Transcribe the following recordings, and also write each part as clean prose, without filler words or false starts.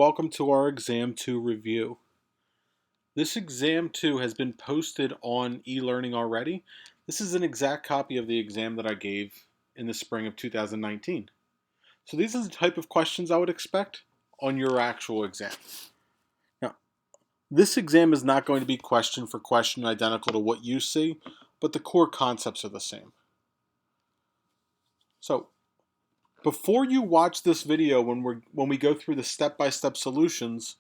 welcome to our Exam 2 review. This Exam 2 has been posted on e-learning already. This is an exact copy of the exam that I gave in the spring of 2019. So these are the type of questions I would expect on your actual exam. Now, this exam is not going to be question for question identical to what you see, but the core concepts are the same. So, before you watch this video when we go through the step-by-step solutions,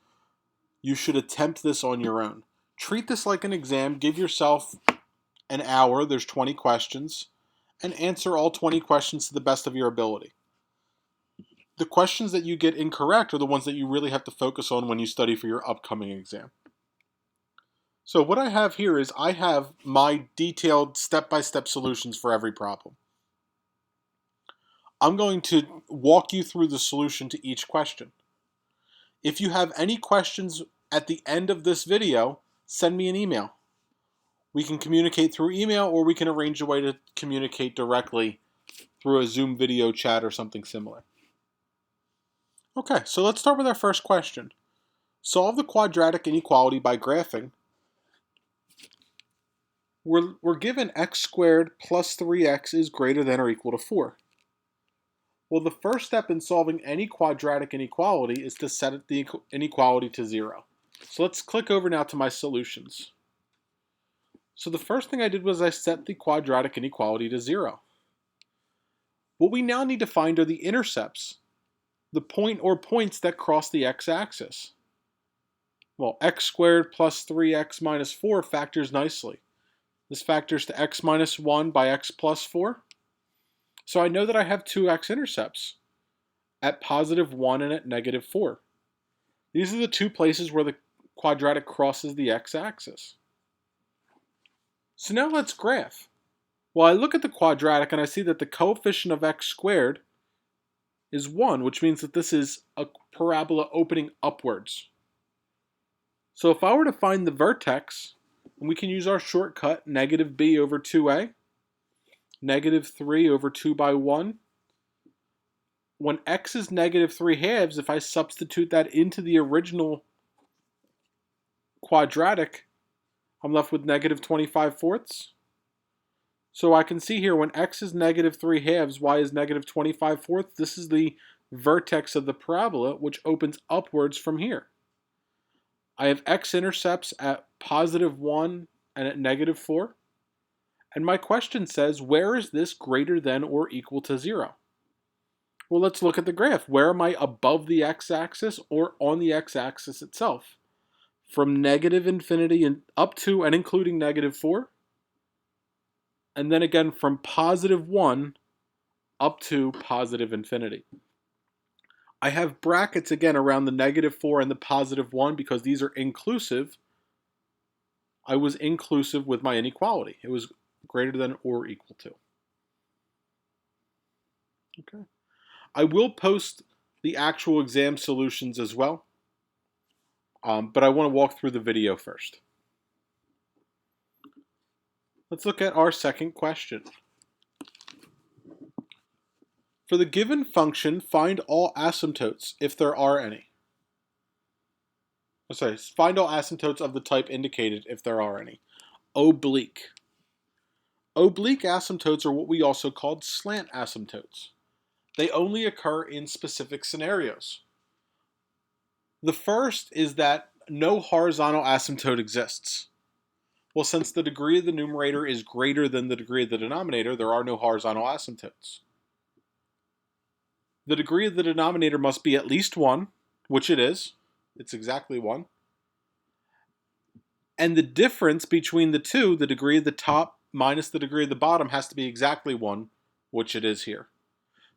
you should attempt this on your own. Treat this like an exam. Give yourself an hour. There's 20 questions. And answer all 20 questions to the best of your ability. The questions that you get incorrect are the ones that you really have to focus on when you study for your upcoming exam. So what I have here is I have my detailed step-by-step solutions for every problem. I'm going to walk you through the solution to each question. If you have any questions at the end of this video, send me an email. We can communicate through email, or we can arrange a way to communicate directly through a Zoom video chat or something similar. Okay, so let's start with our first question. Solve the quadratic inequality by graphing. We're given x squared plus 3x is greater than or equal to 4. Well, the first step in solving any quadratic inequality is to set the inequality to 0. So let's click over now to my solutions. So the first thing I did was I set the quadratic inequality to 0. What we now need to find are the intercepts, the point or points that cross the x-axis. Well, x squared plus 3x minus 4 factors nicely. This factors to x minus 1 by x plus 4. So I know that I have two x-intercepts at positive 1 and at negative 4. These are the two places where the quadratic crosses the x-axis. So now let's graph. Well, I look at the quadratic and I see that the coefficient of x squared is 1, which means that this is a parabola opening upwards. So if I were to find the vertex, and we can use our shortcut, negative b over 2a, negative 3 over 2 by 1. When x is negative 3 halves, if I substitute that into the original quadratic, I'm left with negative 25 fourths. So I can see here when x is negative 3 halves, y is negative 25 fourths. This is the vertex of the parabola, which opens upwards from here. I have x-intercepts at positive 1 and at negative 4. And my question says, where is this greater than or equal to 0? Well, let's look at the graph. Where am I above the x-axis or on the x-axis itself? From negative infinity and up to and including negative 4. And then again from positive 1 up to positive infinity. I have brackets again around the negative 4 and the positive 1 because these are inclusive. I was inclusive with my inequality. It was greater than or equal to. Okay. I will post the actual exam solutions as well, but I want to walk through the video first. Let's look at our second question. For the given function, find all asymptotes, if there are any. Find all asymptotes of the type indicated, if there are any. Oblique. Oblique asymptotes are what we also called slant asymptotes. They only occur in specific scenarios. The first is that no horizontal asymptote exists. Well, since the degree of the numerator is greater than the degree of the denominator, there are no horizontal asymptotes. The degree of the denominator must be at least 1, which it is. It's exactly 1. And the difference between the two, the degree of the top minus the degree of the bottom, has to be exactly 1, which it is here.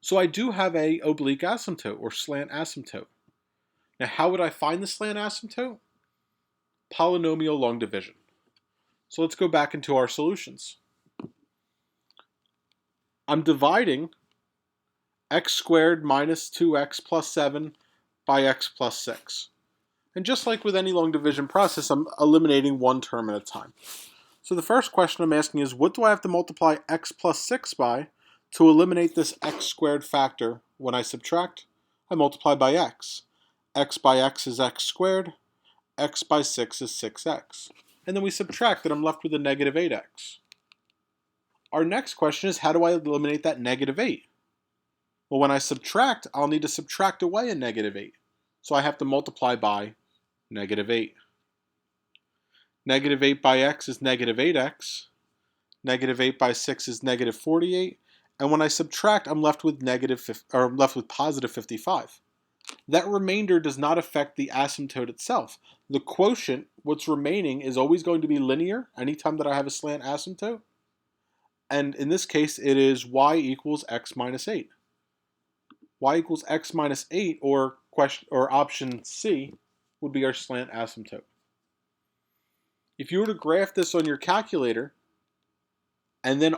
So I do have a oblique asymptote or slant asymptote. Now how would I find the slant asymptote? Polynomial long division. So let's go back into our solutions. I'm dividing x squared minus 2x plus 7 by x plus 6. And just like with any long division process, I'm eliminating one term at a time. So the first question I'm asking is, what do I have to multiply x plus 6 by to eliminate this x squared factor? When I subtract, I multiply by x. x by x is x squared, x by 6 is 6x. And then we subtract, and I'm left with a negative 8x. Our next question is, how do I eliminate that negative 8? Well, when I subtract, I'll need to subtract away a negative 8. So I have to multiply by negative 8. Negative 8 by x is negative 8x. Negative 8 by 6 is negative 48. And when I subtract, I'm left with positive 55. That remainder does not affect the asymptote itself. The quotient, what's remaining, is always going to be linear anytime that I have a slant asymptote. And in this case, it is y equals x minus 8. Y equals x minus 8, or option C, would be our slant asymptote. If you were to graph this on your calculator, and then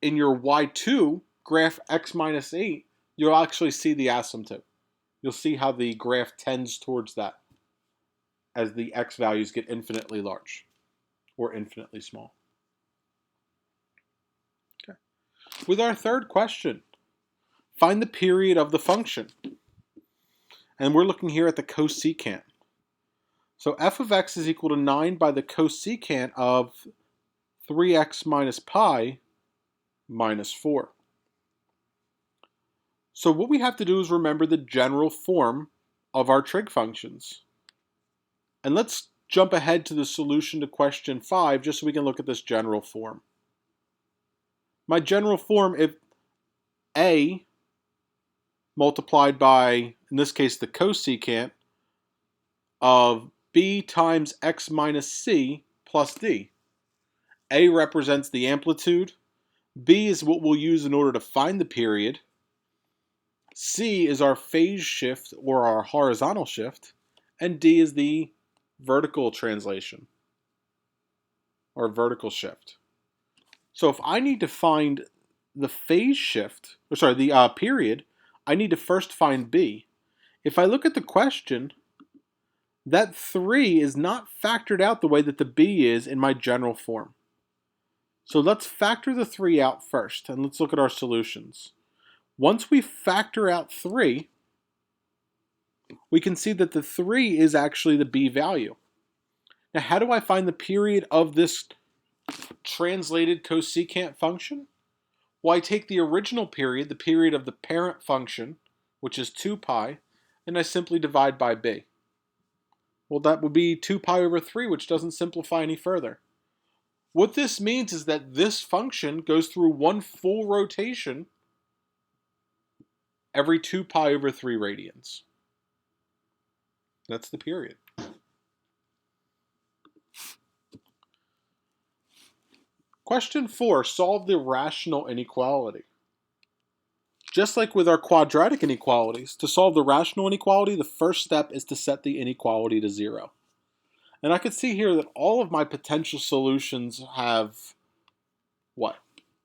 in your y2 graph x minus 8, you'll actually see the asymptote. You'll see how the graph tends towards that as the x values get infinitely large or infinitely small. Okay. With our third question, find the period of the function. And we're looking here at the cosecant. So f of x is equal to 9 by the cosecant of 3x minus pi minus 4. So what we have to do is remember the general form of our trig functions. And let's jump ahead to the solution to question 5 just so we can look at this general form. My general form, if a multiplied by, in this case, the cosecant of b times x minus c plus d. A represents the amplitude, b is what we'll use in order to find the period, c is our phase shift or our horizontal shift, and d is the vertical translation or vertical shift. So if I need to find the phase shift, the period, I need to first find b. If I look at the question, that 3 is not factored out the way that the b is in my general form. So let's factor the 3 out first, and let's look at our solutions. Once we factor out 3, we can see that the 3 is actually the b value. Now, how do I find the period of this translated cosecant function? Well, I take the original period, the period of the parent function, which is 2 pi, and I simply divide by b. Well, that would be 2 pi over 3, which doesn't simplify any further. What this means is that this function goes through one full rotation every 2 pi over 3 radians. That's the period. Question 4, solve the rational inequality. Just like with our quadratic inequalities, to solve the rational inequality, the first step is to set the inequality to 0. And I can see here that all of my potential solutions have, what?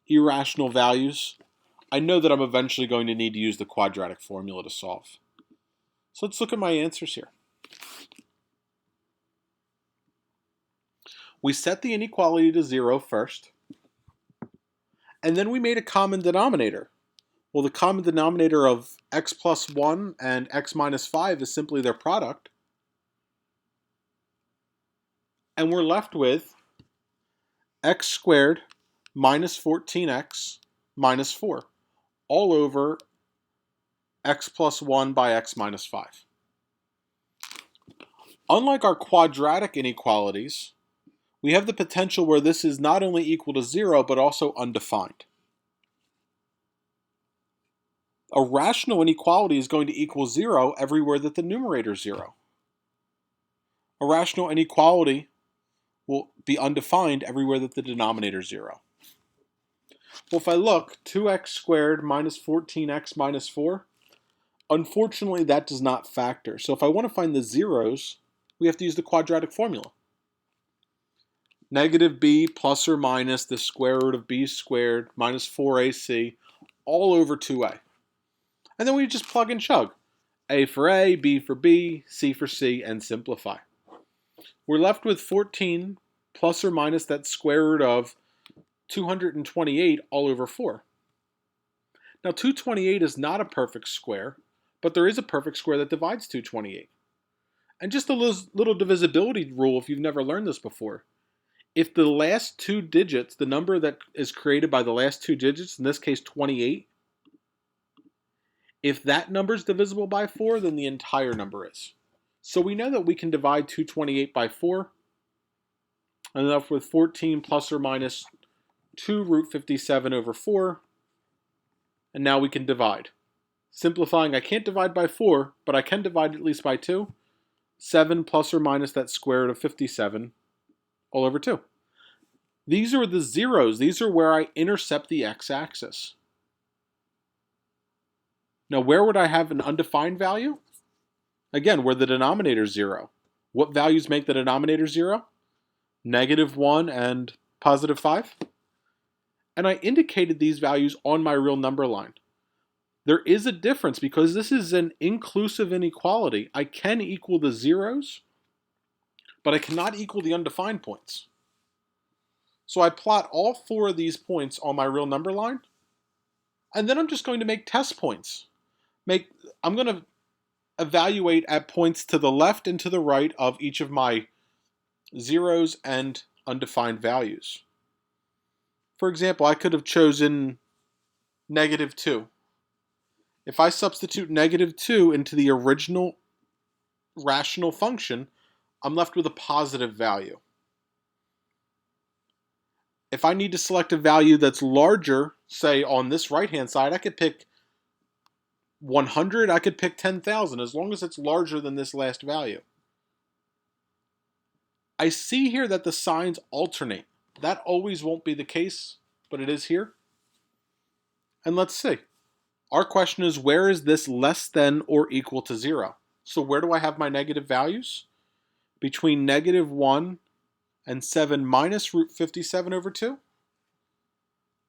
Irrational values. I know that I'm eventually going to need to use the quadratic formula to solve. So let's look at my answers here. We set the inequality to 0 first, and then we made a common denominator. Well, the common denominator of x plus 1 and x minus 5 is simply their product. And we're left with x squared minus 14x minus 4, all over x plus 1 by x minus 5. Unlike our quadratic inequalities, we have the potential where this is not only equal to 0, but also undefined. A rational inequality is going to equal 0 everywhere that the numerator is 0. A rational inequality will be undefined everywhere that the denominator is 0. Well, if I look, 2x squared minus 14x minus 4, unfortunately that does not factor. So if I want to find the zeros, we have to use the quadratic formula. Negative b plus or minus the square root of b squared minus 4ac all over 2a. And then we just plug and chug. A for A, B for B, C for C, and simplify. We're left with 14 plus or minus that square root of 228 all over 4. Now 228 is not a perfect square, but there is a perfect square that divides 228. And just a little divisibility rule if you've never learned this before. If the last two digits, the number that is created by the last two digits, in this case 28, if that number is divisible by 4, then the entire number is. So we know that we can divide 228 by 4, and left with 14 plus or minus 2 root 57 over 4, and now we can divide. Simplifying, I can't divide by 4, but I can divide at least by 2. 7 plus or minus that square root of 57 all over 2. These are the zeros. These are where I intercept the x-axis. Now, where would I have an undefined value? Again, where the denominator is 0. What values make the denominator 0? -1 and +5. And I indicated these values on my real number line. There is a difference because this is an inclusive inequality. I can equal the zeros, but I cannot equal the undefined points. So I plot all 4 of these points on my real number line, and then I'm just going to make test points. I'm going to evaluate at points to the left and to the right of each of my zeros and undefined values. For example, I could have chosen -2. If I substitute -2 into the original rational function, I'm left with a positive value. If I need to select a value that's larger, say on this right-hand side, I could pick 100, I could pick 10,000, as long as it's larger than this last value. I see here that the signs alternate. That always won't be the case, but it is here. And let's see. Our question is, where is this less than or equal to 0? So where do I have my negative values? Between -1 and 7 minus root 57 over 2,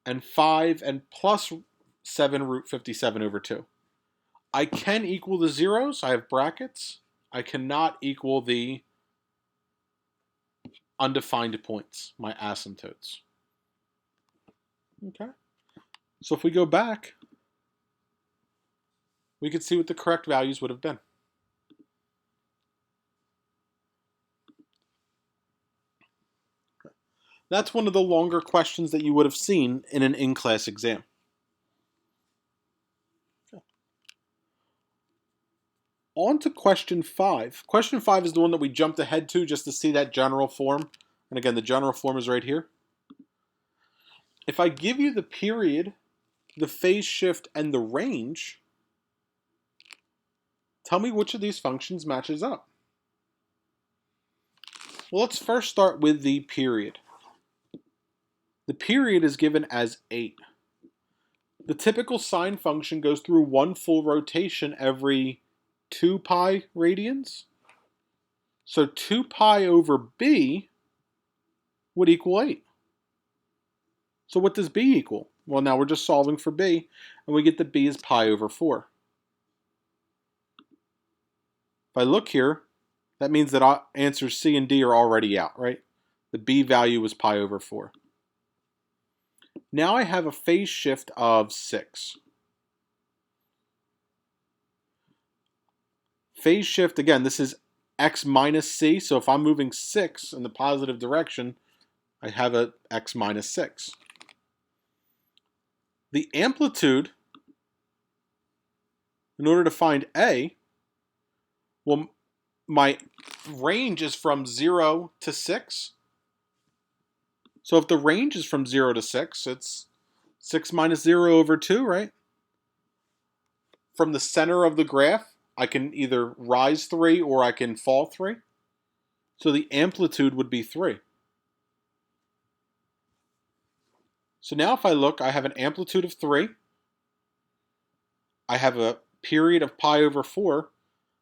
and 5 and plus 7 root 57 over 2. I can equal the zeros. I have brackets. I cannot equal the undefined points, my asymptotes. Okay. So if we go back, we could see what the correct values would have been. That's one of the longer questions that you would have seen in an in-class exam. Okay. On to question 5. Question 5 is the one that we jumped ahead to just to see that general form. And again, the general form is right here. If I give you the period, the phase shift, and the range, tell me which of these functions matches up. Well, let's first start with the period. The period is given as 8. The typical sine function goes through one full rotation every 2 pi radians. So 2 pi over b would equal 8. So what does b equal? Well, now we're just solving for b, and we get that b is pi over 4. If I look here, that means that answers C and D are already out, right? The b value was pi over 4. Now I have a phase shift of 6. Phase shift, again, this is x minus c, so if I'm moving 6 in the positive direction, I have a x minus 6. The amplitude, in order to find a, well, my range is from 0 to 6. So if the range is from 0 to 6, it's 6 minus 0 over 2, right? From the center of the graph, I can either rise 3 or I can fall 3. So the amplitude would be 3. So now if I look, I have an amplitude of 3. I have a period of pi over 4.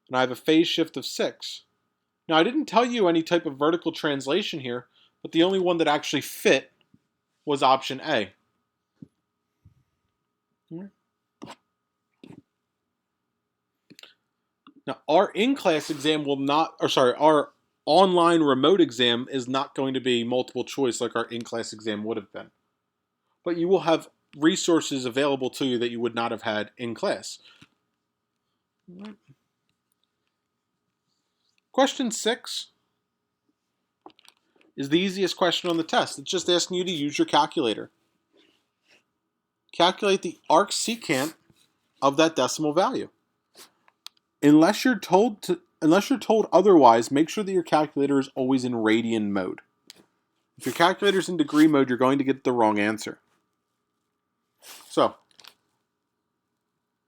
And I have a phase shift of 6. Now I didn't tell you any type of vertical translation here, but the only one that actually fit was option A. Now our in-class exam will not, our online remote exam is not going to be multiple choice like our in-class exam would have been. But you will have resources available to you that you would not have had in class. Question 6 is the easiest question on the test. It's just asking you to use your calculator. Calculate the arcsecant of that decimal value. Unless you're told otherwise, make sure that your calculator is always in radian mode. If your calculator's in degree mode, you're going to get the wrong answer. So,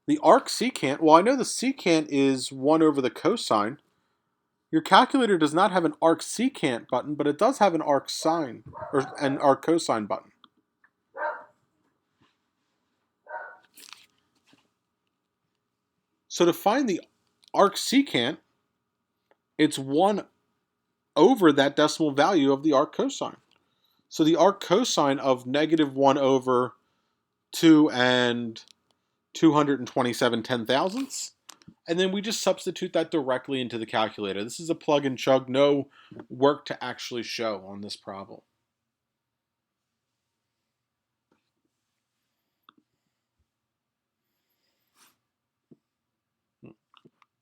the arcsecant, well, I know the secant is 1 over the cosine. Your calculator does not have an arcsecant button, but it does have an arcsine, or an arccosine button. So to find the arcsecant, it's 1 over that decimal value of the arccosine. So the arccosine of negative 1 over 2 and 227 10,000ths. And then we just substitute that directly into the calculator. This is a plug and chug, no work to actually show on this problem.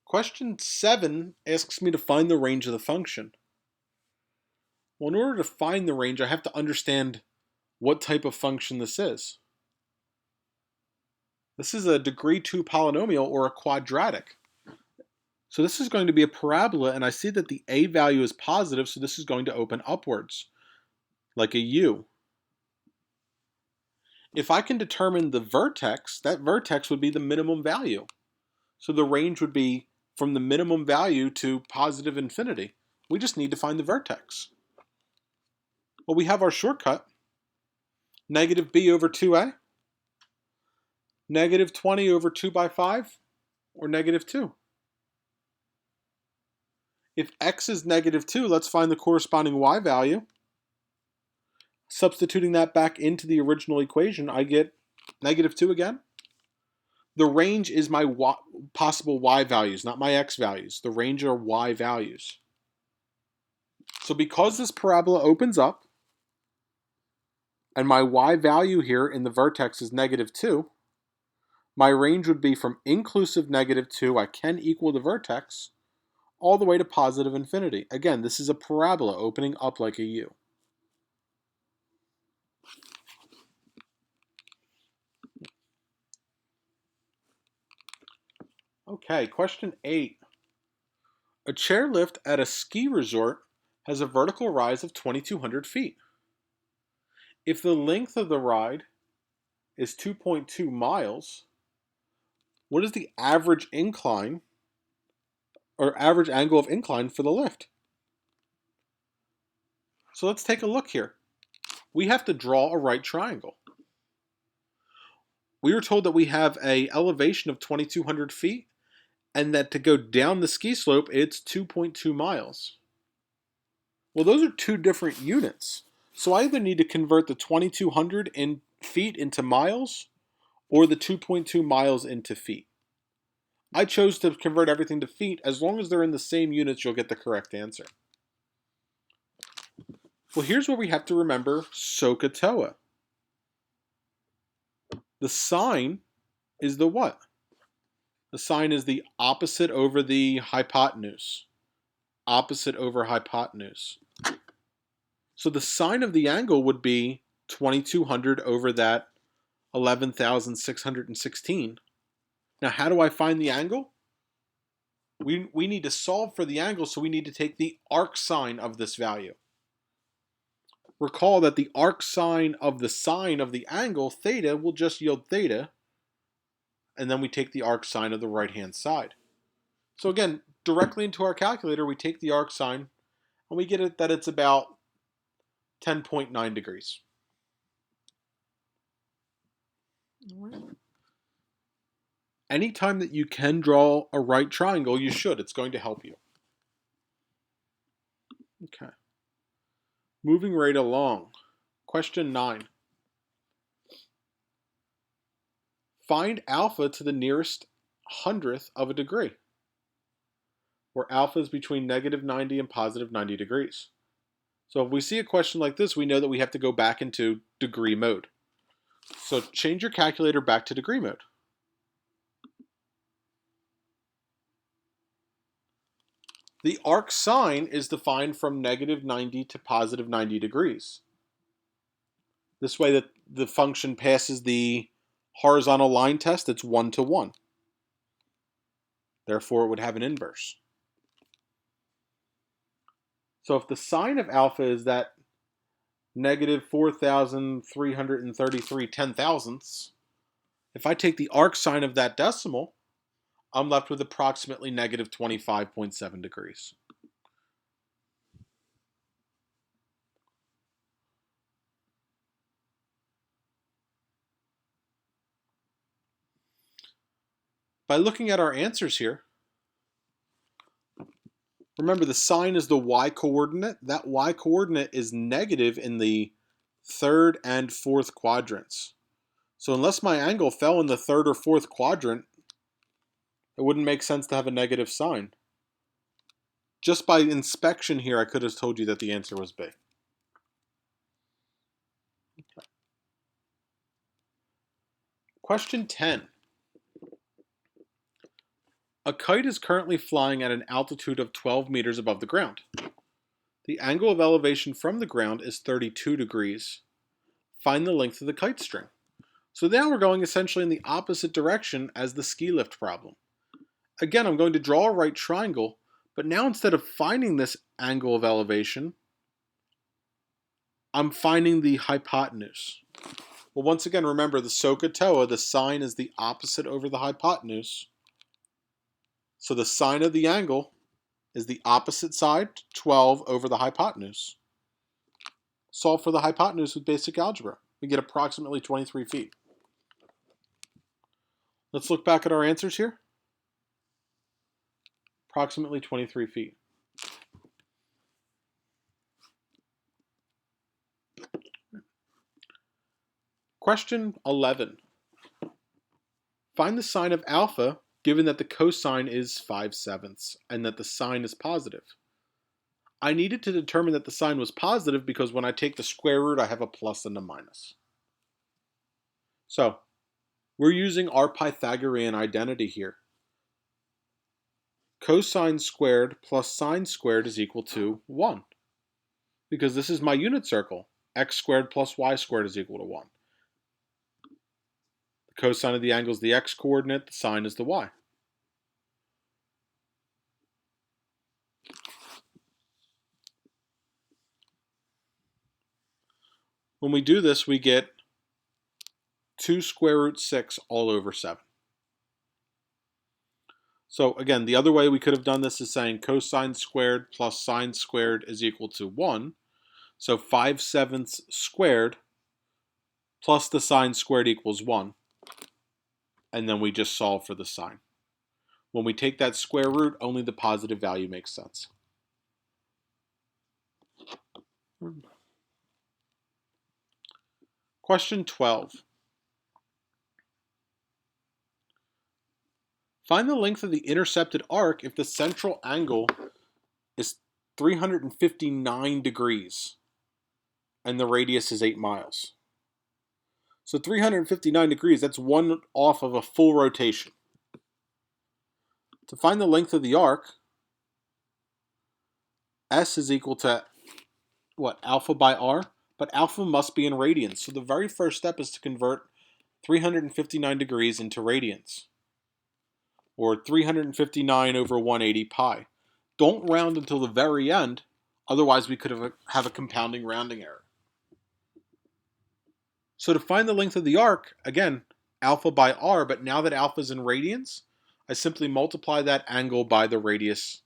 Question 7 asks me to find the range of the function. Well, in order to find the range, I have to understand what type of function this is. This is a degree 2 polynomial or a quadratic. So this is going to be a parabola, and I see that the a value is positive, so this is going to open upwards, like a U. If I can determine the vertex, that vertex would be the minimum value. So the range would be from the minimum value to positive infinity. We just need to find the vertex. Well, we have our shortcut, negative b over 2a, negative 20 over 2 by 5, or negative 2. If x is negative 2, let's find the corresponding y value. Substituting that back into the original equation, I get negative 2 again. The range is my possible y values, not my x values. The range are y values. So because this parabola opens up, and my y value here in the vertex is negative 2, my range would be from inclusive negative 2, I can equal the vertex, all the way to positive infinity. Again, this is a parabola opening up like a U. Okay, question 8. A chairlift at a ski resort has a vertical rise of 2,200 feet. If the length of the ride is 2.2 miles, what is the average incline or average angle of incline for the lift? So let's take a look here. We have to draw a right triangle. We were told that we have an elevation of 2,200 feet and that to go down the ski slope, it's 2.2 miles. Well, those are two different units. So I either need to convert the 2,200 feet into miles or the 2.2 miles into feet. I chose to convert everything to feet. As long as they're in the same units, you'll get the correct answer. Well, here's where we have to remember SOHCAHTOA. The sine is the what? The sine is the opposite over the hypotenuse. Opposite over hypotenuse. So the sine of the angle would be 2,200 over that 11,616. Now, how do I find the angle? We need to solve for the angle, so we need to take the arcsine of this value. Recall that the arcsine of the sine of the angle, theta, will just yield theta, and then we take the arcsine of the right-hand side. So again, directly into our calculator, we take the arcsine, and we get it that it's about 10.9 degrees. Anytime that you can draw a right triangle, you should. It's going to help you. Okay. Moving right along. Question 9. Find alpha to the nearest hundredth of a degree, where alpha is between negative 90 and positive 90 degrees. So if we see a question like this, we know that we have to go back into degree mode. So change your calculator back to degree mode. The arc sine is defined from negative 90 to positive 90 degrees. This way that the function passes the horizontal line test, it's 1 to 1. Therefore, it would have an inverse. So if the sine of alpha is that negative 4,333 10,000ths, if I take the arc sine of that decimal, I'm left with approximately negative 25.7 degrees. By looking at our answers here, remember the sine is the y-coordinate. That y-coordinate is negative in the third and fourth quadrants. So unless my angle fell in the third or fourth quadrant, it wouldn't make sense to have a negative sign. Just by inspection here, I could have told you that the answer was B. Okay. Question 10. A kite is currently flying at an altitude of 12 meters above the ground. The angle of elevation from the ground is 32 degrees. Find the length of the kite string. So now we're going essentially in the opposite direction as the ski lift problem. Again, I'm going to draw a right triangle, but now instead of finding this angle of elevation, I'm finding the hypotenuse. Well, once again, remember the SOHCAHTOA, the sine is the opposite over the hypotenuse. So the sine of the angle is the opposite side, 12 over the hypotenuse. Solve for the hypotenuse with basic algebra. We get approximately 23 feet. Let's look back at our answers here. Approximately 23 feet. Question 11. Find the sine of alpha given that the cosine is 5/7 and that the sine is positive. I needed to determine that the sine was positive because when I take the square root, I have a plus and a minus. So we're using our Pythagorean identity here. Cosine squared plus sine squared is equal to 1. Because this is my unit circle. X squared plus y squared is equal to 1. The cosine of the angle is the x coordinate, the sine is the y. When we do this, we get 2 square root 6 all over 7. So again, the other way we could have done this is saying cosine squared plus sine squared is equal to 1. So 5/7 squared plus the sine squared equals 1. And then we just solve for the sine. When we take that square root, only the positive value makes sense. Question 12. Find the length of the intercepted arc if the central angle is 359 degrees and the radius is 8 miles. So 359 degrees, that's one off of a full rotation. To find the length of the arc, S is equal to, what, alpha by R? But alpha must be in radians. So the very first step is to convert 359 degrees into radians, or 359 over 180 pi. Don't round until the very end, otherwise we could have a compounding rounding error. So to find the length of the arc, again, alpha by R, but now that alpha is in radians, I simply multiply that angle by the radius,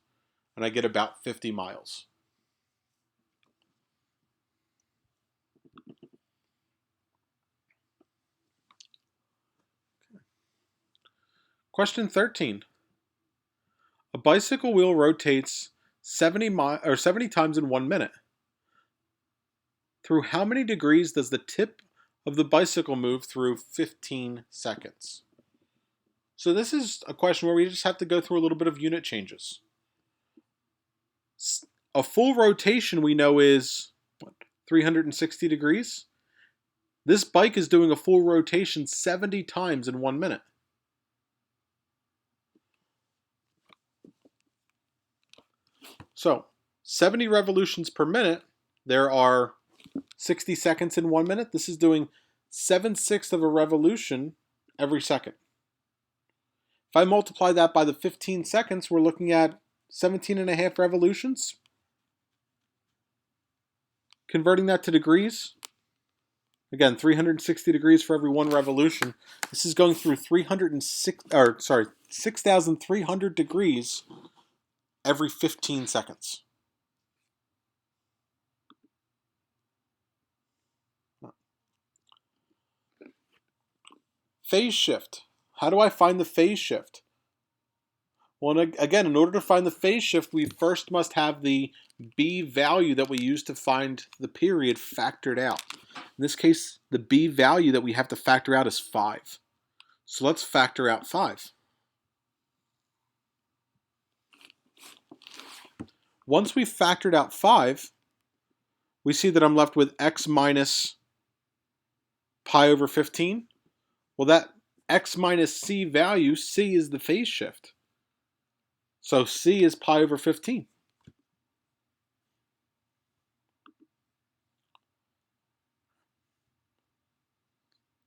and I get about 50 miles. Question 13. A bicycle wheel rotates 70 times in 1 minute. Through how many degrees does the tip of the bicycle move through 15 seconds? So this is a question where we just have to go through a little bit of unit changes. A full rotation we know is 360 degrees. This bike is doing a full rotation 70 times in 1 minute. So 70 revolutions per minute, there are 60 seconds in 1 minute. This is doing 7/6 of a revolution every second. If I multiply that by the 15 seconds, we're looking at 17 and a half revolutions. Converting that to degrees, again, 360 degrees for every one revolution. This is going through 6,300 degrees every 15 seconds. Phase shift. How do I find the phase shift? Well, again, in order to find the phase shift, we first must have the b value that we use to find the period factored out. In this case, the b value that we have to factor out is 5. So let's factor out 5. Once we've factored out 5, we see that I'm left with x minus pi over 15. Well, that x minus c value, c is the phase shift. So c is pi over 15.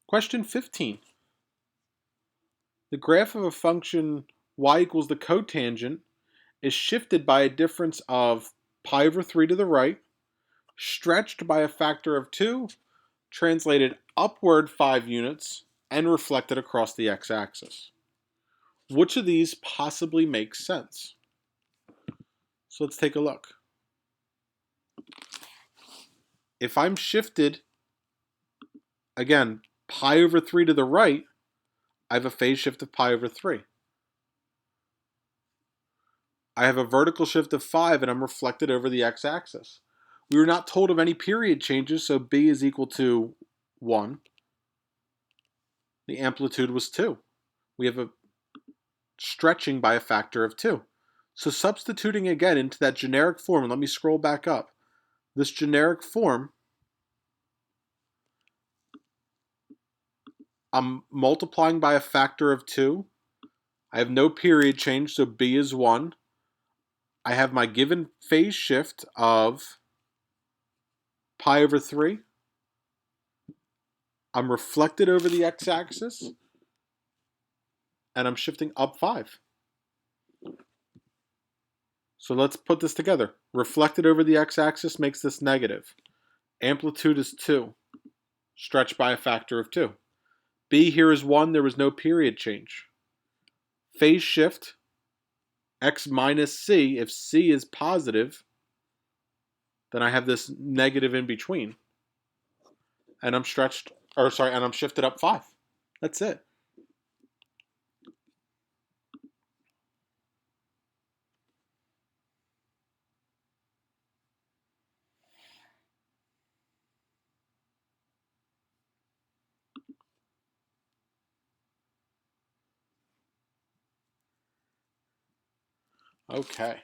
Question 15. The graph of a function y equals the cotangent is shifted by a difference of pi over 3 to the right, stretched by a factor of 2, translated upward 5 units, and reflected across the x-axis. Which of these possibly makes sense? So let's take a look. If I'm shifted, again, pi over 3 to the right, I have a phase shift of pi over 3. I have a vertical shift of 5 and I'm reflected over the x-axis. We were not told of any period changes, so b is equal to 1. The amplitude was 2. We have a stretching by a factor of 2. So substituting again into that generic form, and let me scroll back up. This generic form, I'm multiplying by a factor of 2. I have no period change, so b is 1. I have my given phase shift of pi over 3. I'm reflected over the x-axis, and I'm shifting up 5. So let's put this together. Reflected over the x-axis makes this negative. Amplitude is 2, stretched by a factor of 2. B here is 1, there was no period change. Phase shift, x minus c, if c is positive, then I have this negative in between. And I'm I'm shifted up 5. That's it. Okay.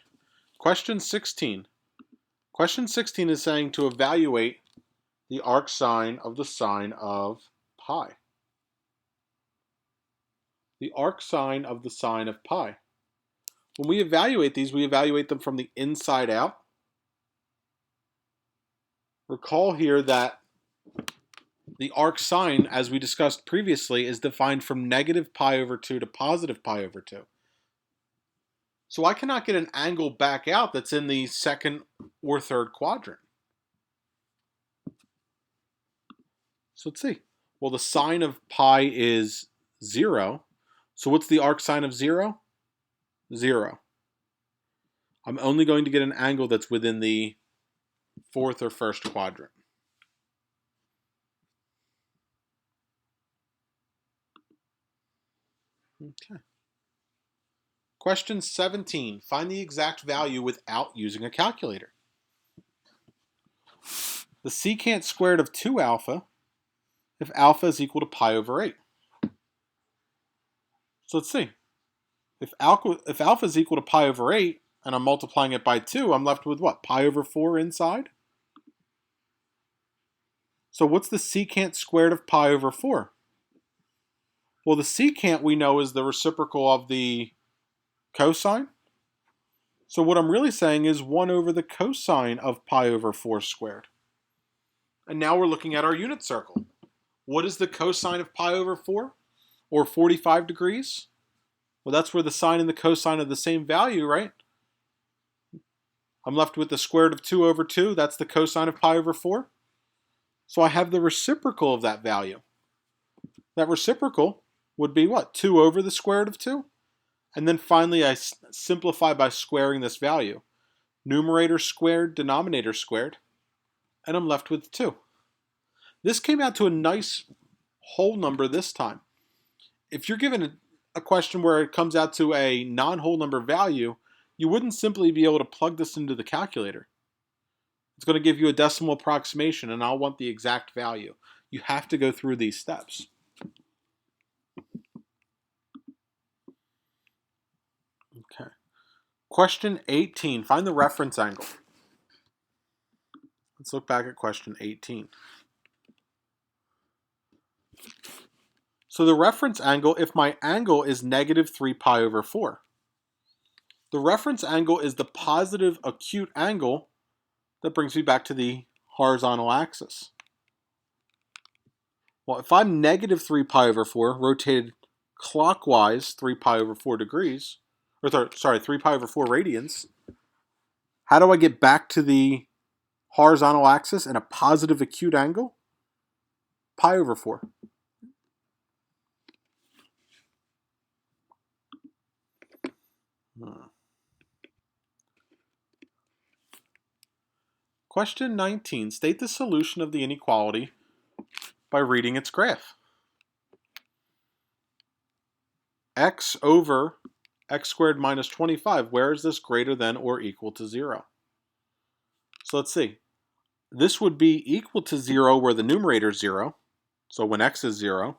Question 16. Question 16 is saying to evaluate the arc sine of the sine of pi. The arc sine of the sine of pi. When we evaluate these, we evaluate them from the inside out. Recall here that the arc sine, as we discussed previously, is defined from negative pi over 2 to positive pi over 2. So I cannot get an angle back out that's in the second or third quadrant. So let's see. Well, the sine of pi is 0. So what's the arc sine of 0? 0. I'm only going to get an angle that's within the fourth or first quadrant. Okay. Question 17. Find the exact value without using a calculator. The secant squared of 2 alpha if alpha is equal to pi over 8. So let's see. If alpha is equal to pi over 8, and I'm multiplying it by 2, I'm left with what? Pi over 4 inside? So what's the secant squared of pi over 4? Well, the secant we know is the reciprocal of the cosine. So what I'm really saying is 1 over the cosine of pi over 4 squared. And now we're looking at our unit circle. What is the cosine of pi over 4? Or 45 degrees? Well, that's where the sine and the cosine are the same value, right? I'm left with the square root of 2 over 2. That's the cosine of pi over 4. So I have the reciprocal of that value. That reciprocal would be what? 2 over the square root of 2? And then finally I simplify by squaring this value. Numerator squared, denominator squared. And I'm left with 2. This came out to a nice whole number this time. If you're given a question where it comes out to a non-whole number value, you wouldn't simply be able to plug this into the calculator. It's going to give you a decimal approximation, and I'll want the exact value. You have to go through these steps. Okay. Question 18. Find the reference angle. Let's look back at question 18. So the reference angle, if my angle is negative 3 pi over 4. The reference angle is the positive acute angle that brings me back to the horizontal axis. Well, if I'm negative 3 pi over 4, rotated clockwise 3 pi over 4 degrees, or sorry, 3 pi over 4 radians, how do I get back to the horizontal axis in a positive acute angle? Pi over 4. Question 19. State the solution of the inequality by reading its graph. X over x squared minus 25. Where is this greater than or equal to 0? So let's see. This would be equal to 0 where the numerator is 0. So when x is 0.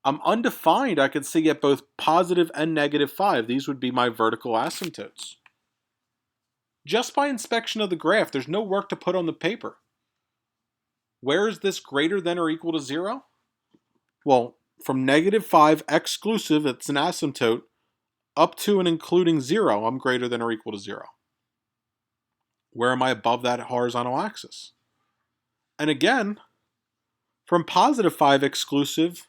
I'm undefined. I could see at both positive and negative 5. These would be my vertical asymptotes. Just by inspection of the graph, there's no work to put on the paper. Where is this greater than or equal to 0? Well, from negative 5 exclusive, it's an asymptote, up to and including 0, I'm greater than or equal to 0. Where am I above that horizontal axis? And again, from positive 5 exclusive,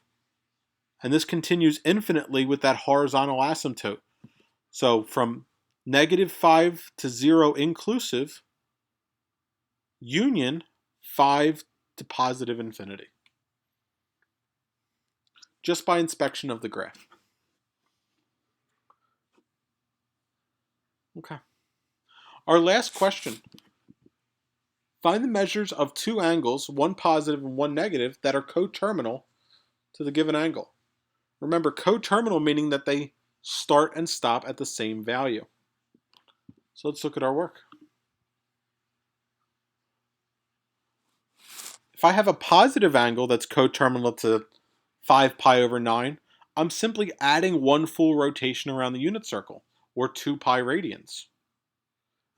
and this continues infinitely with that horizontal asymptote. So from negative 5 to 0 inclusive, union 5 to positive infinity. Just by inspection of the graph. Okay. Our last question. Find the measures of two angles, one positive and one negative, that are coterminal to the given angle. Remember, coterminal meaning that they start and stop at the same value. So let's look at our work. If I have a positive angle that's coterminal to 5 pi over 9, I'm simply adding one full rotation around the unit circle, or 2 pi radians.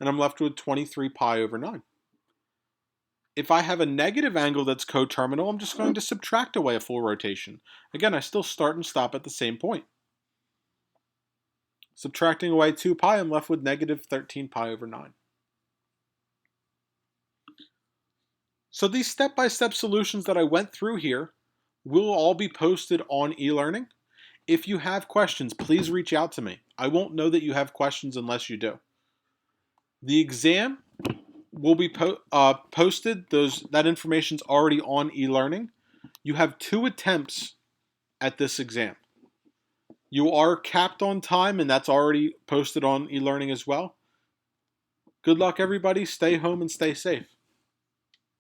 And I'm left with 23 pi over 9. If I have a negative angle that's coterminal, I'm just going to subtract away a full rotation. Again, I still start and stop at the same point. Subtracting away 2 pi, I'm left with negative 13 pi over 9. So these step-by-step solutions that I went through here will all be posted on e-learning. If you have questions, please reach out to me. I won't know that you have questions unless you do. The exam will be posted. That information's already on e-learning. You have 2 attempts at this exam. You are capped on time, and that's already posted on e-learning as well. Good luck, everybody. Stay home and stay safe.